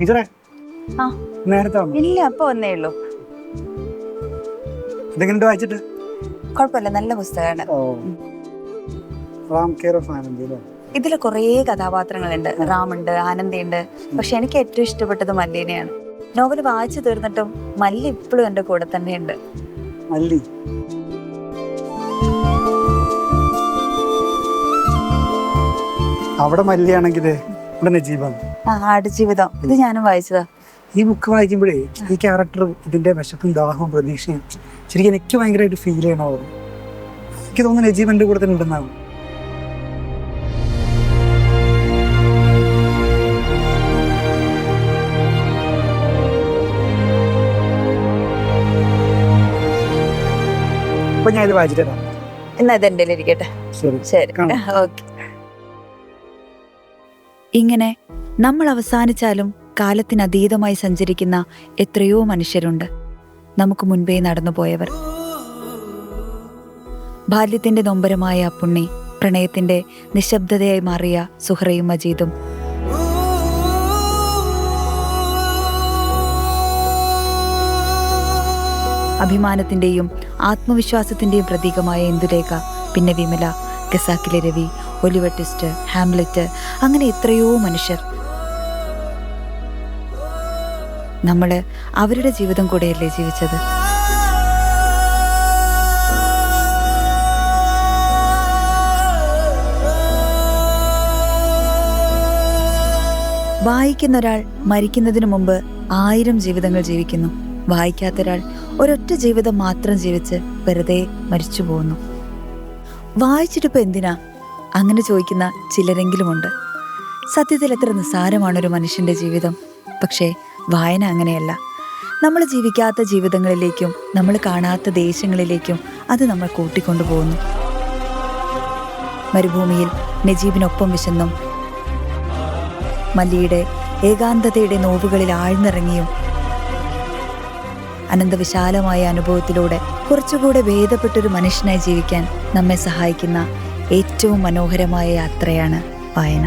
ഇതേ ആ നേരത്തെ വന്നു. ഇല്ല, അപ്പൊ വന്നേ ഉള്ളൂ. ഇതെങ്ങനെ വായിച്ചിട്ട്? കുഴപ്പമില്ല, നല്ല പുസ്തകമാണ്. റാം കെയർ ഓഫ് ആനന്ദി അല്ലേ? ഇതിൽ കുറേ കഥാപാത്രങ്ങളുണ്ട്. റാമുണ്ട്, ആനന്ദിയുണ്ട്. പക്ഷെ എനിക്ക് ഏറ്റവും ഇഷ്ടപ്പെട്ടത് മല്ലീനെയാണ്. നോവൽ വായിച്ചു തീർന്നിട്ടും മല്ലി ഇപ്പോഴും എൻ്റെ കൂടെ തന്നെയുണ്ട്. മല്ലി അവിടെ മല്ലിയാണെങ്കിൽ ഇവിടെ നജീബാണ്. ആടുജീവിതം ഇത് ഞാനും വായിച്ചതാ. ഈ ബുക്ക് വായിക്കുമ്പോഴേ ഈ ക്യാരക്ടർ ഇതിന്റെ വിശപ്പും ദാഹവും പ്രതീക്ഷയും ശരിക്കും എനിക്ക് ഭയങ്കരമായിട്ട് ഫീൽ ചെയ്യണോ. എനിക്ക് തോന്നുന്നു നജീബ് എൻ്റെ കൂടെ തന്നെ ഉണ്ടെന്നാണ്. അപ്പൊ ഞാൻ ഇത് വായിച്ചിട്ടാ. എന്നാ ഇതെന്റെ ഇരിക്കട്ടെ. ശരി, ഓക്കെ. ഇങ്ങനെ നമ്മൾ അവസാനിച്ചാലും കാലത്തിനതീതമായി സഞ്ചരിക്കുന്ന എത്രയോ മനുഷ്യരുണ്ട് നമുക്ക് മുൻപേ നടന്നുപോയവർ. ബാല്യത്തിന്റെ നൊമ്പരമായ അപ്പുണ്ണി, പ്രണയത്തിന്റെ നിശബ്ദതയായി മാറിയ സുഹറയും മജീദും, അഭിമാനത്തിന്റെയും ആത്മവിശ്വാസത്തിന്റെയും പ്രതീകമായ ഇന്ദുലേഖ, പിന്നെ വിമല, ഖസാക്കിലെ രവി, ഒലിവർ ട്വിസ്റ്റ്, ഹാംലെറ്റ്, അങ്ങനെ എത്രയോ മനുഷ്യർ. നമ്മള് അവരുടെ ജീവിതം കൂടെയല്ലേ ജീവിച്ചത്? വായിക്കുന്ന ഒരാൾ മരിക്കുന്നതിന് മുമ്പ് 1000 ജീവിതങ്ങൾ ജീവിക്കുന്നു. വായിക്കാത്തൊരാൾ ഒരൊറ്റ ജീവിതം മാത്രം ജീവിച്ച് വെറുതെ മരിച്ചു പോകുന്നു. വായിച്ചിട്ടിപ്പോ എന്തിനാ അങ്ങനെ ചോദിക്കുന്ന ചിലരെങ്കിലുമുണ്ട്. സത്യത്തിൽ എത്ര നിസ്സാരമാണൊരു മനുഷ്യന്റെ ജീവിതം. പക്ഷേ വായന അങ്ങനെയല്ല. നമ്മൾ ജീവിക്കാത്ത ജീവിതങ്ങളിലേക്കും നമ്മൾ കാണാത്ത ദേശങ്ങളിലേക്കും അത് നമ്മൾ കൂട്ടിക്കൊണ്ടു പോകുന്നു. മരുഭൂമിയിൽ നജീബിനൊപ്പം വിശന്നും മല്ലിയുടെ ഏകാന്തതയുടെ നോവുകളിൽ ആഴ്ന്നിറങ്ങിയും അനന്തവിശാലമായ അനുഭവത്തിലൂടെ കുറച്ചുകൂടെ ഭേദപ്പെട്ടൊരു മനുഷ്യനായി ജീവിക്കാൻ നമ്മെ സഹായിക്കുന്ന ഏറ്റവും മനോഹരമായ യാത്രയാണ് വായന.